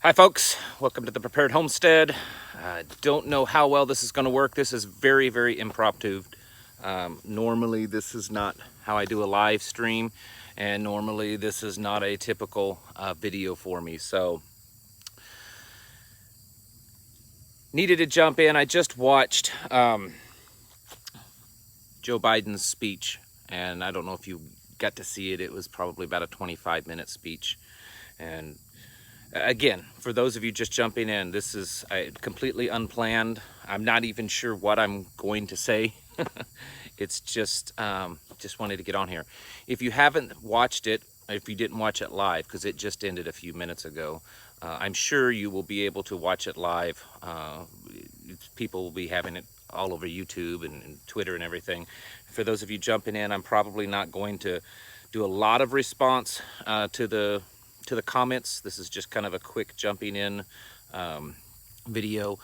Hi folks, welcome to the Prepared Homestead. Don't know how well this is going to work. This is very, very impromptu. Normally this is not how I do a live stream, and normally this is not a typical video for me. So needed to jump in. I just watched Joe Biden's speech, and I don't know if you got to see it. It was probably about a 25-minute speech. And again, for those of you just jumping in, this is completely unplanned. I'm not even sure what I'm going to say. It's just wanted to get on here. If you haven't watched it, if you didn't watch it live, because it just ended a few minutes ago, I'm sure you will be able to watch it live. People will be having it all over YouTube and Twitter and everything. For those of you jumping in, I'm probably not going to do a lot of response to the comments. This is just kind of a quick jumping in video.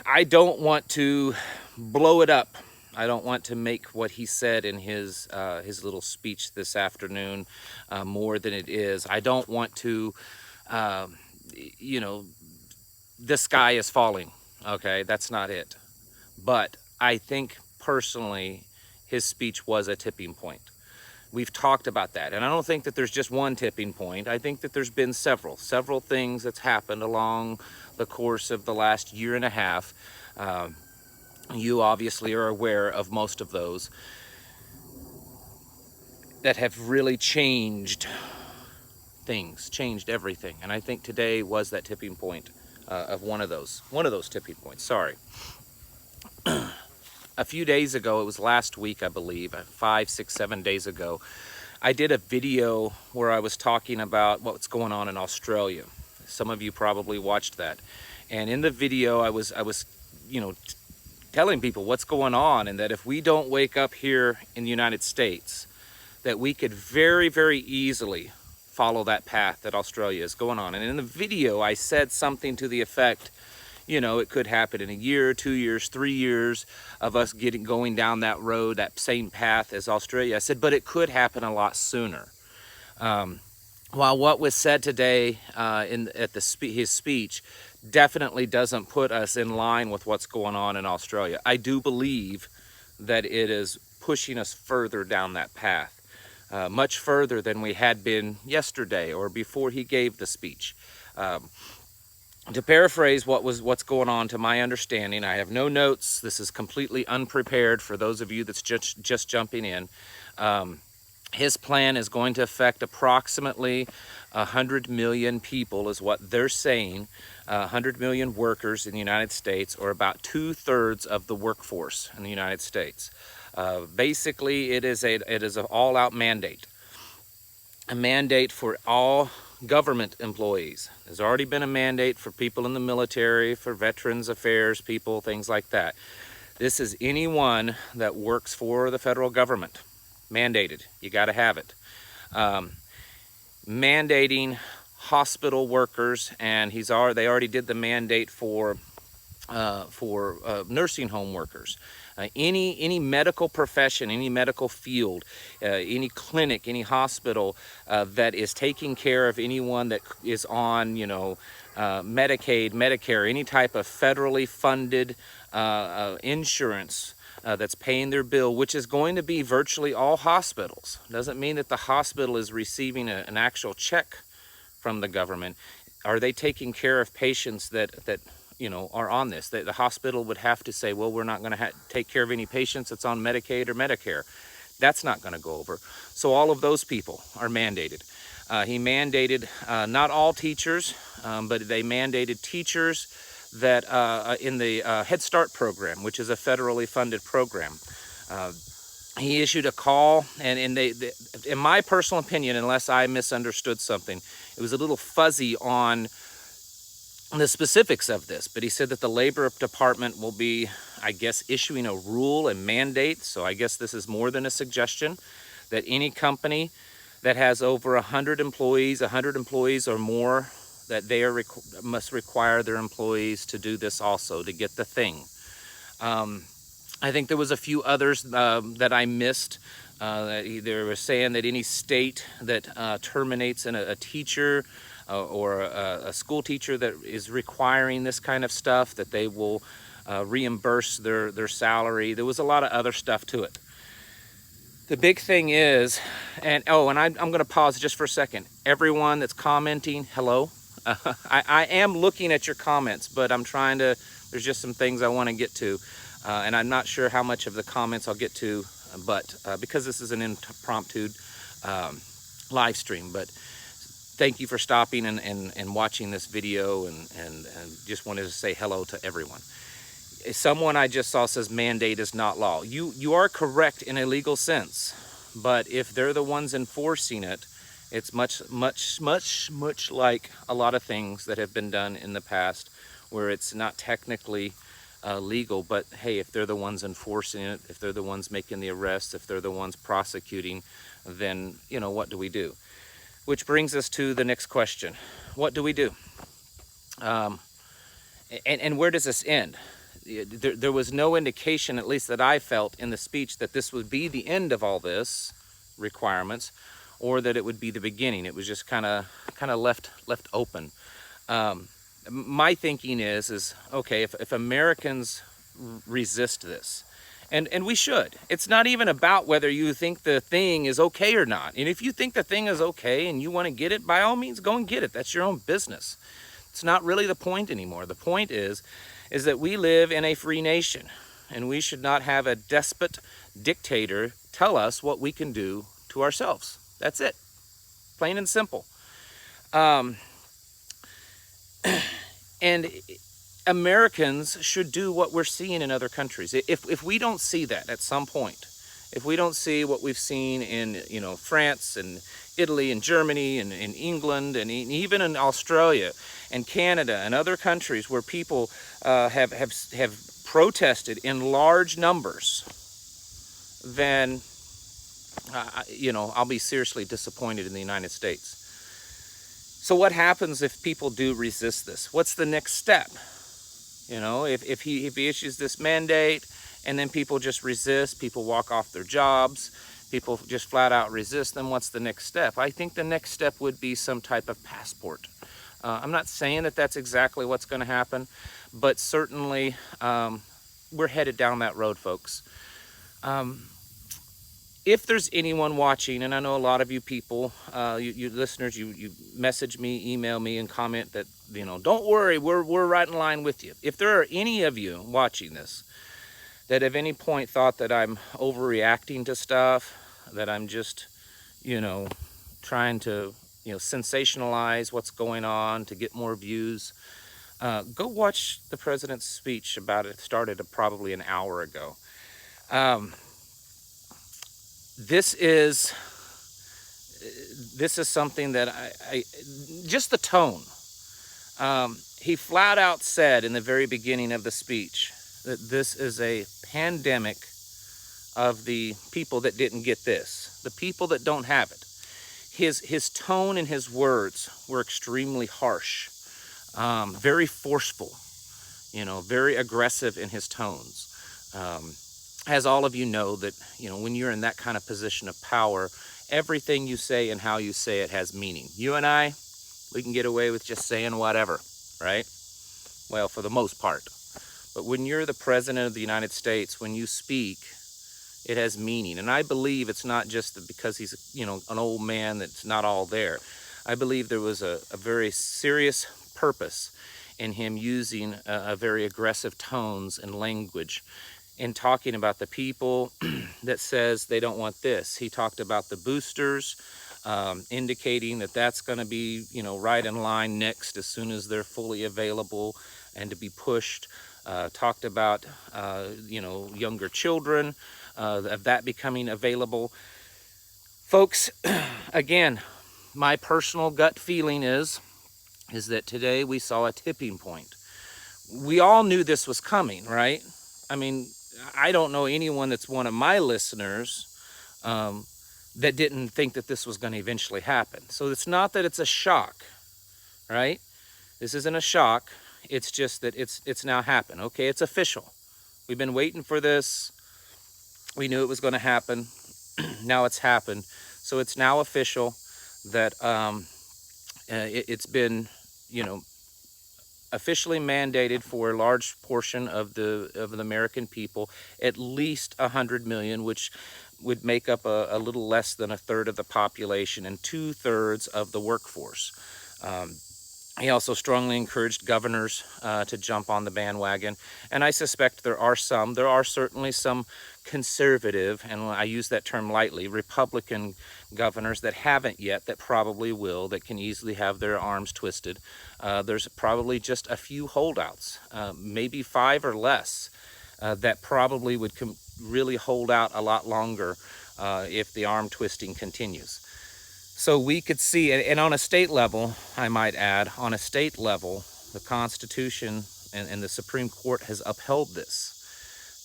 I don't want to blow it up. I don't want to make what he said in his little speech this afternoon more than it is. I don't want to, the sky is falling. Okay, that's not it. But I think personally, his speech was a tipping point. We've talked about that, and I don't think that there's just one tipping point. I think that there's been several things that's happened along the course of the last year and a half. You obviously are aware of most of those that have really changed things, changed everything. And I think today was that tipping point of one of those tipping points. Sorry. A few days ago, it was last week, I believe, 5, 6, 7 days ago, I did a video where I was talking about what's going on in Australia. Some of you probably watched that. And in the video, I was telling people what's going on, and that if we don't wake up here in the United States, that we could very, very easily follow that path that Australia is going on. And in the video, I said something to the effect, it could happen in a year, 2 years, 3 years of us going down that road, that same path as Australia. I said, but it could happen a lot sooner. While what was said today at his speech definitely doesn't put us in line with what's going on in Australia, I do believe that it is pushing us further down that path, much further than we had been yesterday or before he gave the speech. To paraphrase what's going on, to my understanding, I have no notes. This is completely unprepared for those of you that's just jumping in. His plan is going to affect approximately 100 million people, is what they're saying. 100 million workers in the United States, or about 2/3 of the workforce in the United States. Basically, it is an all-out mandate. A mandate for all government employees. There's already been a mandate for people in the military, for veterans affairs people, things like that. This is anyone that works for the federal government. Mandated. You got to have it. Mandating hospital workers, and they already did the mandate for nursing home workers. Any medical profession, any medical field, any clinic, any hospital that is taking care of anyone that is on, Medicaid, Medicare, any type of federally funded insurance that's paying their bill, which is going to be virtually all hospitals. Doesn't mean that the hospital is receiving an actual check from the government. Are they taking care of patients that are on this? The hospital would have to say, well, we're not going to take care of any patients that's on Medicaid or Medicare. That's not going to go over. So all of those people are mandated. He mandated not all teachers, but they mandated teachers that in the Head Start program, which is a federally funded program. He issued a call, and in my personal opinion, unless I misunderstood something, it was a little fuzzy on the specifics of this, but he said that the Labor Department will be, I guess, issuing a rule and mandate. So I guess this is more than a suggestion, that any company that has over 100 employees or more, that they must require their employees to do this also, to get the thing. I think there was a few others that I missed. They were saying that any state that terminates a teacher or a school teacher that is requiring this kind of stuff, that they will reimburse their salary. There was a lot of other stuff to it. The big thing is, and I'm going to pause just for a second. Everyone that's commenting, hello. I am looking at your comments, but I'm trying to, there's just some things I want to get to. And I'm not sure how much of the comments I'll get to, but because this is an impromptu live stream. But thank you for stopping and watching this video, and just wanted to say hello to everyone. Someone I just saw says mandate is not law. You are correct in a legal sense, but if they're the ones enforcing it, it's much like a lot of things that have been done in the past where it's not technically legal, but hey, if they're the ones enforcing it, if they're the ones making the arrests, if they're the ones prosecuting, then, you know, what do we do? Which brings us to the next question. What do we do? And where does this end? There was no indication, at least that I felt in the speech, that this would be the end of all this requirements, or that it would be the beginning. It was just kind of left open. My thinking is okay, if Americans resist this, and we should. It's not even about whether you think the thing is okay or not. And if you think the thing is okay and you want to get it, by all means, go and get it. That's your own business. It's not really the point anymore. The point is that we live in a free nation, and we should not have a despot dictator tell us what we can do to ourselves. That's it. Plain and simple. And Americans should do what we're seeing in other countries. If we don't see that at some point, if we don't see what we've seen in, you know, France and Italy and Germany and in England and even in Australia and Canada and other countries where people have protested in large numbers, then you know, I'll be seriously disappointed in the United States. So what happens if people do resist this? What's the next step? You know, if he issues this mandate and then people just resist, people walk off their jobs, people just flat out resist, then what's the next step? I think the next step would be some type of passport. I'm not saying that that's exactly what's going to happen, but certainly we're headed down that road, folks. If there's anyone watching, and I know a lot of you people, you listeners, you message me, email me, and comment that, you know, don't worry, we're right in line with you. If there are any of you watching this that at any point thought that I'm overreacting to stuff, that I'm just, you know, trying to, you know, sensationalize what's going on to get more views, go watch the president's speech about it. It started probably an hour ago. This is something that I just the tone. He flat out said in the very beginning of the speech that this is a pandemic of the people that didn't get this, the people that don't have it. His tone and his words were extremely harsh, very forceful, you know, very aggressive in his tones. As all of you know, that, you know, when you're in that kind of position of power, everything you say and how you say it has meaning. You and I, we can get away with just saying whatever, right? Well, for the most part. But when you're the president of the United States, when you speak, it has meaning. And I believe it's not just because he's, you know, an old man that's not all there. I believe there was a very serious purpose in him using a very aggressive tones and language in talking about the people that says they don't want this. He talked about the boosters, indicating that that's going to be, you know, right in line next as soon as they're fully available and to be pushed. Talked about, you know, younger children, of that becoming available. Folks, again, my personal gut feeling is that today we saw a tipping point. We all knew this was coming, right? I mean, I don't know anyone that's one of my listeners that didn't think that this was going to eventually happen. So it's not that it's a shock, right? This isn't a shock. It's just that it's now happened. Okay, it's official. We've been waiting for this. We knew it was going to happen. Now it's happened. So it's now official that it's been, you know, officially mandated for a large portion of the American people, at least 100 million, which would make up a little less than a third of the population and 2/3 of the workforce. He also strongly encouraged governors to jump on the bandwagon, and I suspect there are certainly some conservative, and I use that term lightly, Republican governors that haven't yet, that probably will, that can easily have their arms twisted. There's probably just a few holdouts, maybe 5 or less, that probably would really hold out a lot longer if the arm twisting continues. So we could see, and on a state level, I might add, on a state level, the Constitution and the Supreme Court has upheld this,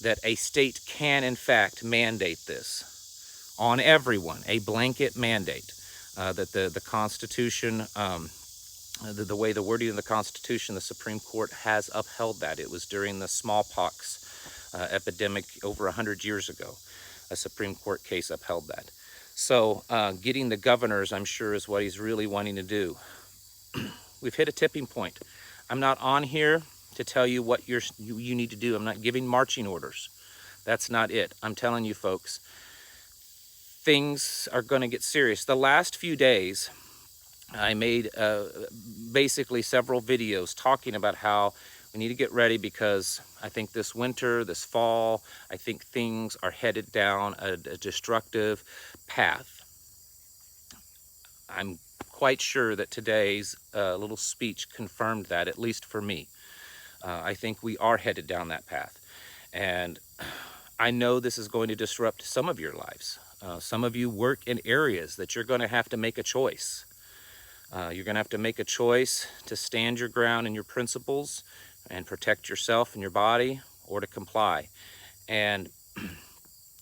that a state can in fact mandate this on everyone, a blanket mandate, that the Constitution, the way the wording of the Constitution, the Supreme Court has upheld that. It was during the smallpox epidemic over 100 years ago. A Supreme Court case upheld that. So getting the governors, I'm sure, is what he's really wanting to do. We've hit a tipping point. I'm not on here to tell you what you need to do. I'm not giving marching orders. That's not it. I'm telling you folks, things are going to get serious. The last few days, I made basically several videos talking about how we need to get ready, because I think this winter, this fall, I think things are headed down a destructive path. I'm quite sure that today's little speech confirmed that, at least for me. I think we are headed down that path. And I know this is going to disrupt some of your lives. Some of you work in areas that you're going to have to make a choice. You're going to have to make a choice to stand your ground in your principles and protect yourself and your body, or to comply. And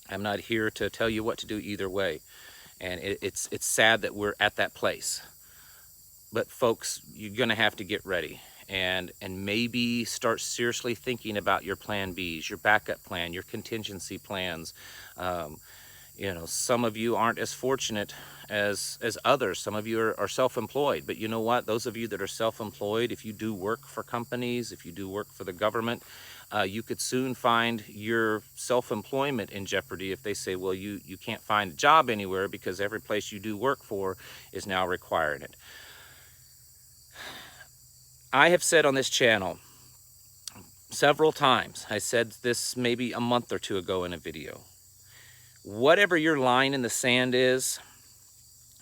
I'm not here to tell you what to do either way. And it's sad that we're at that place. But folks, you're going to have to get ready and maybe start seriously thinking about your plan Bs, your backup plan, your contingency plans. You know, some of you aren't as fortunate as others. Some of you are self-employed, but you know what? Those of you that are self-employed, if you do work for companies, if you do work for the government, you could soon find your self-employment in jeopardy if they say, well, you can't find a job anywhere because every place you do work for is now requiring it. I have said on this channel several times, I said this maybe a month or two ago in a video, whatever your line in the sand is,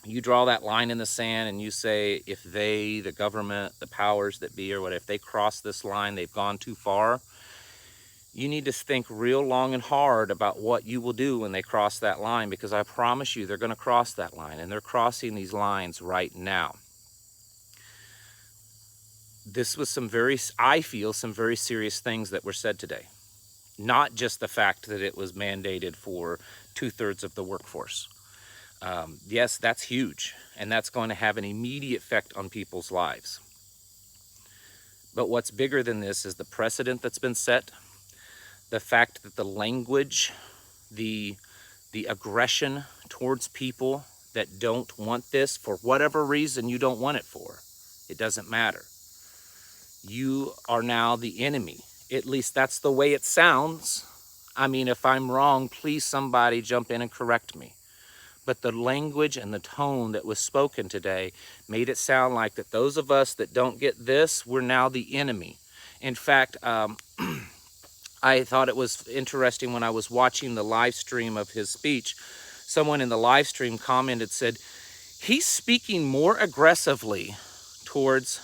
you draw that line in the sand and you say, if they, the government, the powers that be, or what, if they cross this line, they've gone too far. You need to think real long and hard about what you will do when they cross that line, because I promise you they're going to cross that line, and they're crossing these lines right now. This was I feel some very serious things that were said today. Not just the fact that it was mandated for 2/3 of the workforce. Yes, that's huge, and that's going to have an immediate effect on people's lives. But what's bigger than this is the precedent that's been set, the fact that the language, the aggression towards people that don't want this for whatever reason you don't want it for. It doesn't matter. You are now the enemy. At least that's the way it sounds. I mean, if I'm wrong, please somebody jump in and correct me. But the language and the tone that was spoken today made it sound like that those of us that don't get this, we're now the enemy. In fact, I thought it was interesting when I was watching the live stream of his speech, someone in the live stream commented, said, he's speaking more aggressively towards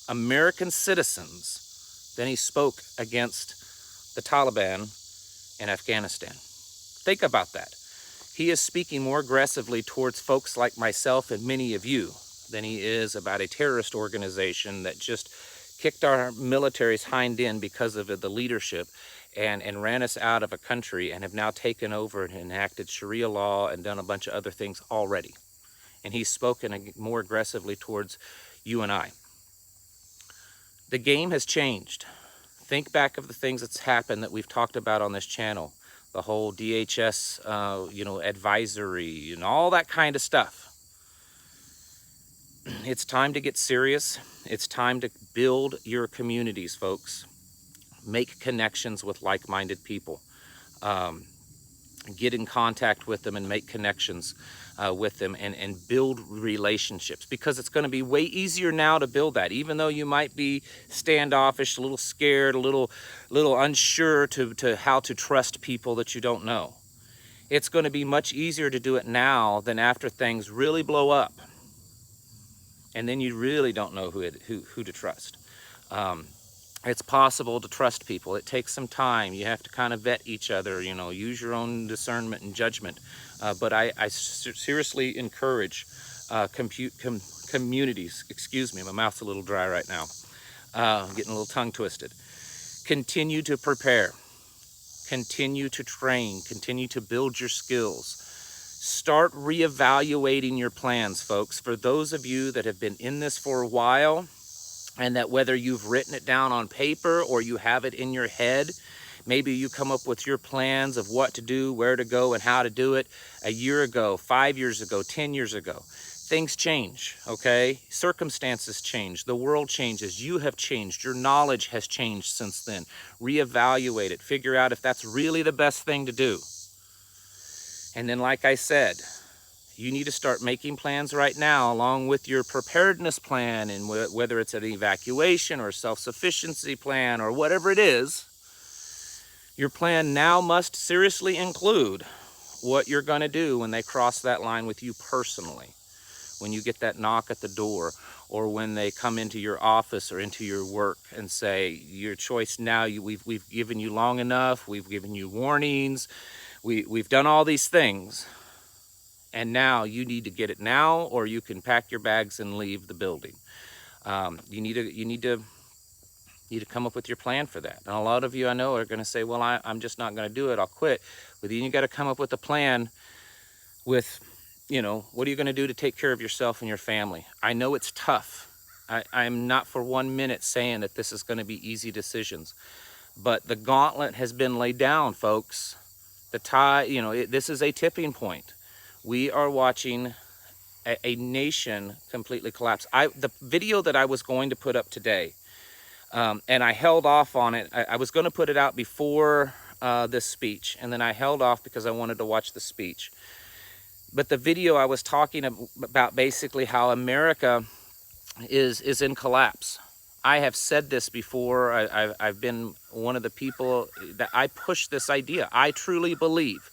American citizens than he spoke against the Taliban in Afghanistan. Think about that. He is speaking more aggressively towards folks like myself and many of you than he is about a terrorist organization that just kicked our military's hind end because of the leadership and ran us out of a country, and have now taken over and enacted Sharia law and done a bunch of other things already. And he's spoken more aggressively towards you and I. The game has changed. Think back of the things that's happened that we've talked about on this channel. The whole DHS, advisory and all that kind of stuff. It's time to get serious. It's time to build your communities, folks. Make connections with like-minded people. Get in contact with them and make connections with them and build relationships, because it's going to be way easier now to build that, even though you might be standoffish, a little scared, a little unsure to how to trust people that you don't know. It's going to be much easier to do it now than after things really blow up, and then you really don't know who to trust. It's possible to trust people. It takes some time. You have to kind of vet each other, use your own discernment and judgment. But I seriously encourage communities, excuse me, my mouth's a little dry right now. I'm getting a little tongue twisted. Continue to prepare. Continue to train. Continue to build your skills. Start reevaluating your plans, folks. For those of you that have been in this for a while, and that whether you've written it down on paper or you have it in your head, maybe you come up with your plans of what to do, where to go, and how to do it a year ago, 5 years ago, 10 years ago. Things change, okay? Circumstances change. The world changes. You have changed. Your knowledge has changed since then. Reevaluate it. Figure out if that's really the best thing to do. And then, like I said, you need to start making plans right now along with your preparedness plan, and whether it's an evacuation or self-sufficiency plan or whatever it is, your plan now must seriously include what you're going to do when they cross that line with you personally, when you get that knock at the door, or when they come into your office or into your work and say, your choice now, we've given you long enough, we've given you warnings, we've done all these things. And now you need to get it now, or you can pack your bags and leave the building. You need to come up with your plan for that. And a lot of you I know are going to say, well, I'm just not going to do it, I'll quit. But then you got to come up with a plan with, what are you going to do to take care of yourself and your family? I know it's tough. I'm not for 1 minute saying that this is going to be easy decisions. But the gauntlet has been laid down, folks. The this is a tipping point. We are watching a nation completely collapse. The video that I was going to put up today, and I held off on it. I was going to put it out before this speech, and then I held off because I wanted to watch the speech. But the video, I was talking about basically how America is in collapse. I have said this before. I've been one of the people that I push this idea. I truly believe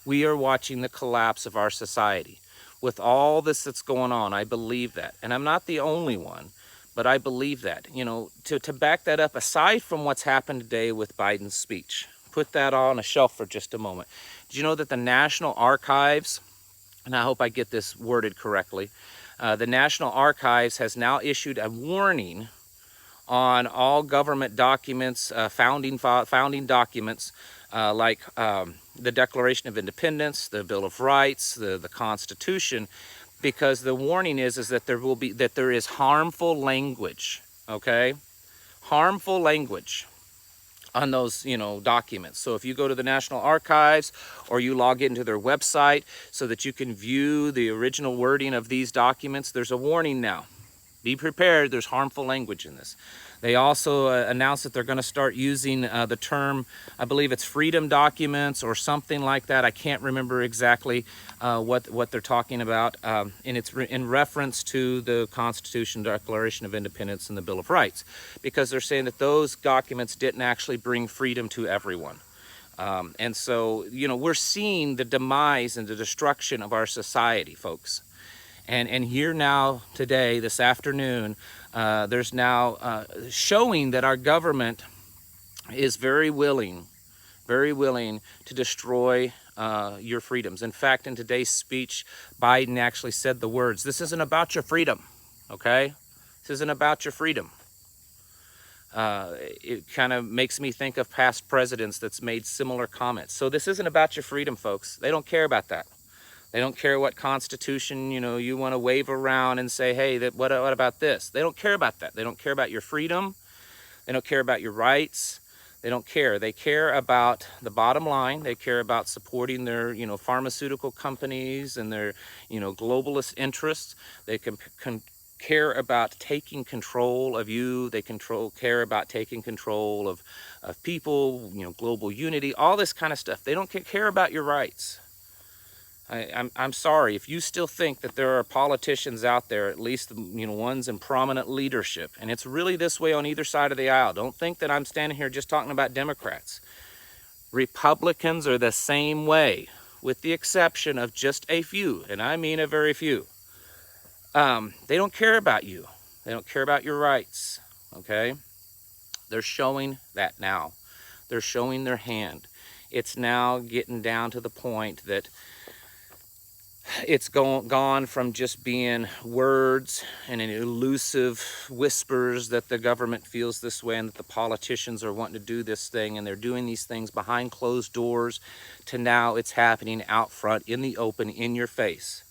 we are watching the collapse of our society. With all this that's going on, I believe that. And I'm not the only one, but I believe that. To back that up, aside from what's happened today with Biden's speech, put that on a shelf for just a moment. Did you know that the National Archives, and I hope I get this worded correctly, the National Archives has now issued a warning on all government documents, founding documents, like the Declaration of Independence, the Bill of Rights, the Constitution, because the warning is that there is harmful language, okay? Harmful language on those, documents. So if you go to the National Archives or you log into their website so that you can view the original wording of these documents, there's a warning now. Be prepared, there's harmful language in this. They also announced that they're going to start using the term, I believe it's freedom documents or something like that. I can't remember exactly what they're talking about. And it's in reference to the Constitution, Declaration of Independence, and the Bill of Rights, because they're saying that those documents didn't actually bring freedom to everyone. And so, we're seeing the demise and the destruction of our society, folks. And here now, today, this afternoon, there's now showing that our government is very willing to destroy your freedoms. In fact, in today's speech, Biden actually said the words, "This isn't about your freedom, okay? This isn't about your freedom." It kind of makes me think of past presidents that's made similar comments. So this isn't about your freedom, folks. They don't care about that. They don't care what Constitution, you want to wave around and say, hey, what about this? They don't care about that. They don't care about your freedom. They don't care about your rights. They don't care. They care about the bottom line. They care about supporting their, pharmaceutical companies and their, globalist interests. They can care about taking control of you. They care about taking control of people, global unity, all this kind of stuff. They don't care about your rights. I'm sorry if you still think that there are politicians out there, at least ones in prominent leadership, and it's really this way on either side of the aisle. Don't think that I'm standing here just talking about Democrats. Republicans are the same way, with the exception of just a few, and I mean a very few. They don't care about you. They don't care about your rights. Okay? They're showing that now. They're showing their hand. It's now getting down to the point that it's gone from just being words and an elusive whispers that the government feels this way and that the politicians are wanting to do this thing and they're doing these things behind closed doors, to now it's happening out front in the open, in your face.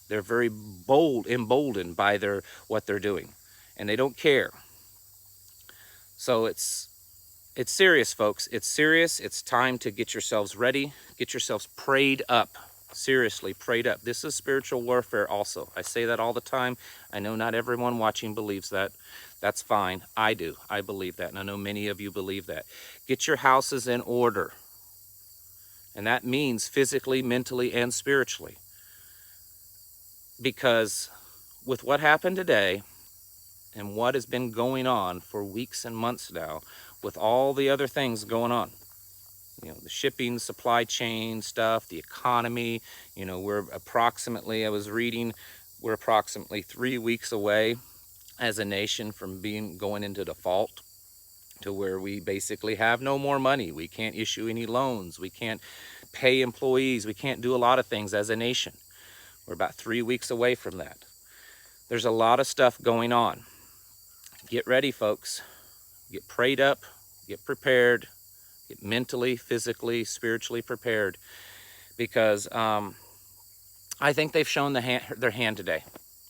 They're very emboldened by what they're doing, and they don't care. So it's serious, folks. It's serious. It's time to get yourselves ready. Get yourselves prayed up. Seriously, prayed up. This is spiritual warfare also. I say that all the time. I know not everyone watching believes that. That's fine. I do. I believe that, and I know many of you believe that. Get your houses in order. And that means physically, mentally, and spiritually. Because with what happened today and what has been going on for weeks and months now, with all the other things going on, the shipping, supply chain stuff, the economy, we're approximately 3 weeks away as a nation from going into default, to where we basically have no more money. We can't issue any loans. We can't pay employees. We can't do a lot of things as a nation. We're about 3 weeks away from that. There's a lot of stuff going on. Get ready, folks. Get prayed up. Get prepared. Get mentally, physically, spiritually prepared. Because I think they've shown their hand today.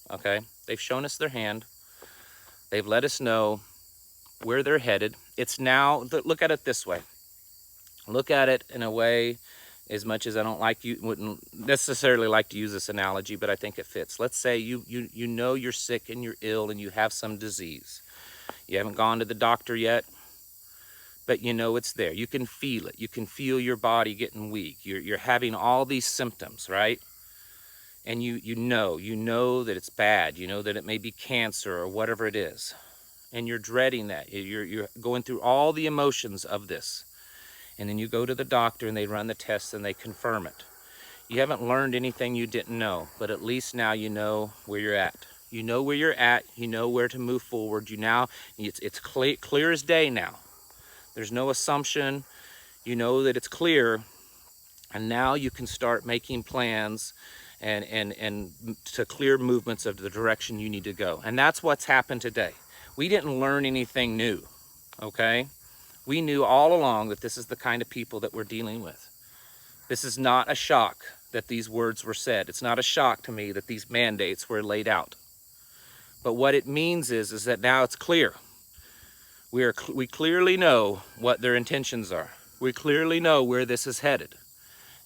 Okay? They've shown us their hand. They've let us know where they're headed. It's now, look at it this way. Look at it in a way, as much as I wouldn't necessarily like to use this analogy, but I think it fits. Let's say you know you're sick and you're ill and you have some disease. You haven't gone to the doctor yet, but you know it's there. You can feel it. You can feel your body getting weak. You're having all these symptoms, right? And you know that it's bad. You know that it may be cancer or whatever it is. And you're dreading that. You're going through all the emotions of this. And then you go to the doctor and they run the tests and they confirm it. You haven't learned anything you didn't know, but at least now you know where you're at. You know where you're at. You know where to move forward. It's clear as day now. There's no assumption. You know that it's clear. And now you can start making plans and to clear movements of the direction you need to go. And that's what's happened today. We didn't learn anything new, okay? We knew all along that this is the kind of people that we're dealing with. This is not a shock that these words were said. It's not a shock to me that these mandates were laid out. But what it means is that now it's clear. We clearly know what their intentions are. We clearly know where this is headed.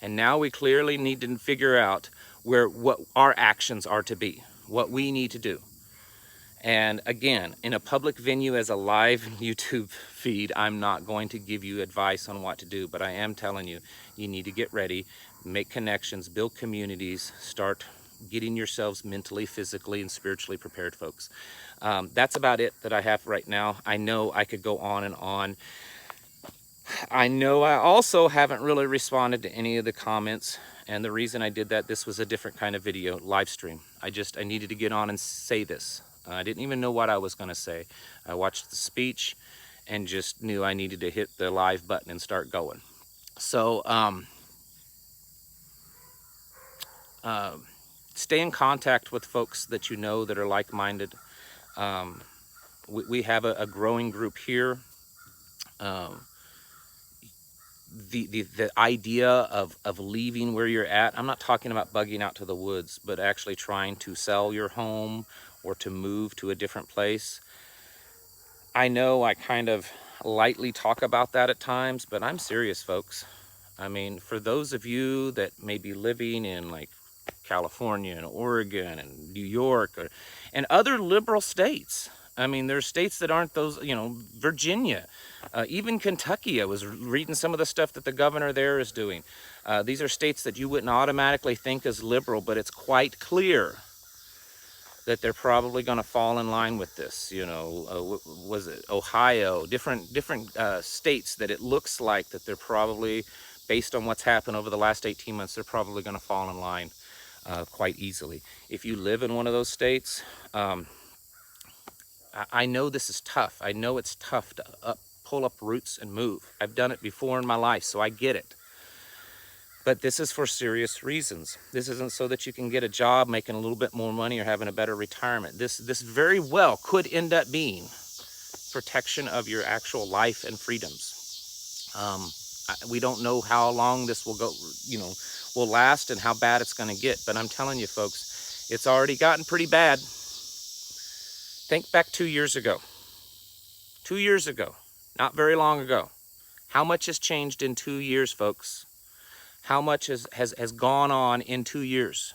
And now we clearly need to figure out what our actions are to be, what we need to do. And again, in a public venue as a live YouTube feed, I'm not going to give you advice on what to do, but I am telling you, you need to get ready, make connections, build communities, start getting yourselves mentally, physically, and spiritually prepared, folks. That's about it that I have right now. I know I could go on and on. I know I also haven't really responded to any of the comments, and the reason I did that, this was a different kind of video, live stream. I needed to get on and say this. I didn't even know what I was going to say. I watched the speech and just knew I needed to hit the live button and start going. So stay in contact with folks that you know that are like-minded. We have a growing group here. The idea of leaving where you're at, I'm not talking about bugging out to the woods, but actually trying to sell your home or to move to a different place. I know I kind of lightly talk about that at times, but I'm serious, folks. I mean, for those of you that may be living in like California and Oregon and New York and other liberal states. I mean, there's states that aren't those, you know, Virginia, even Kentucky. I was reading some of the stuff that the governor there is doing. These are states that you wouldn't automatically think as liberal, but it's quite clear that they're probably going to fall in line with this. You know, was it Ohio, different states that it looks like that they're probably, based on what's happened over the last 18 months, they're probably going to fall in line quite easily. If you live in one of those states, I know this is tough. I know it's tough to pull up roots and move. I've done it before in my life, so I get it. But this is for serious reasons. This isn't so that you can get a job making a little bit more money or having a better retirement. This very well could end up being protection of your actual life and freedoms. We don't know how long this will go, you know, will last and how bad it's going to get. But I'm telling you, folks, it's already gotten pretty bad. Think back 2 years ago. 2 years ago, not very long ago. How much has changed in 2 years, folks? How much has gone on in 2 years?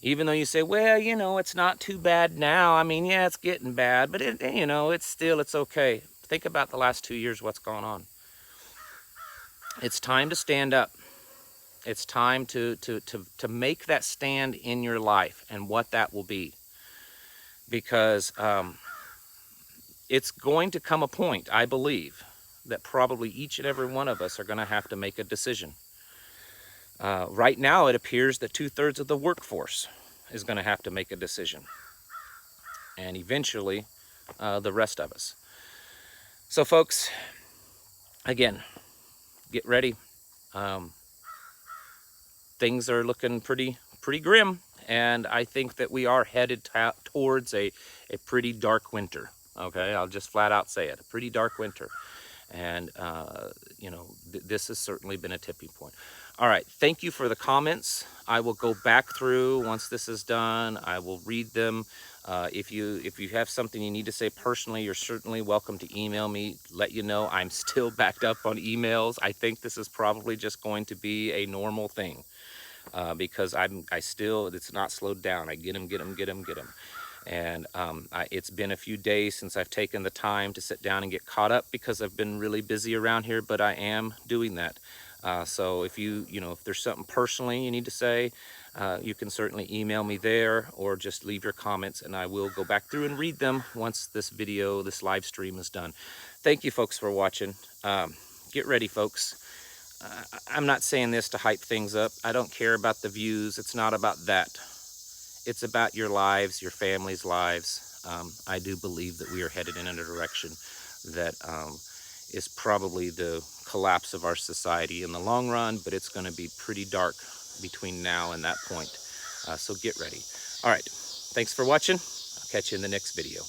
Even though you say, well, you know, it's not too bad now. I mean, yeah, it's getting bad, but it, you know, it's okay. Think about the last 2 years, what's gone on. It's time to stand up. It's time to make that stand in your life and what that will be. Because it's going to come a point, I believe, that probably each and every one of us are going to have to make a decision. Right now, it appears that 2/3 of the workforce is going to have to make a decision. And eventually, the rest of us. So, folks, again, get ready. Things are looking pretty grim. And I think that we are headed towards a pretty dark winter. Okay, I'll just flat out say it. A pretty dark winter. And, you know, this has certainly been a tipping point. All right, thank you for the comments. I will go back through once this is done. I will read them. If you have something you need to say personally, you're certainly welcome to email me. Let you know I'm still backed up on emails. I think this is probably just going to be a normal thing because it's not slowed down. I get them. And it's been a few days since I've taken the time to sit down and get caught up because I've been really busy around here, but I am doing that. So if if there's something personally you need to say, you can certainly email me there or just leave your comments and I will go back through and read them once this live stream is done. Thank you folks for watching. Get ready, folks. I'm not saying this to hype things up. I don't care about the views. It's not about that. It's about your lives, your family's lives. I do believe that we are headed in a direction that is probably the collapse of our society in the long run, but it's going to be pretty dark between now and that point. So get ready. All right. Thanks for watching. I'll catch you in the next video.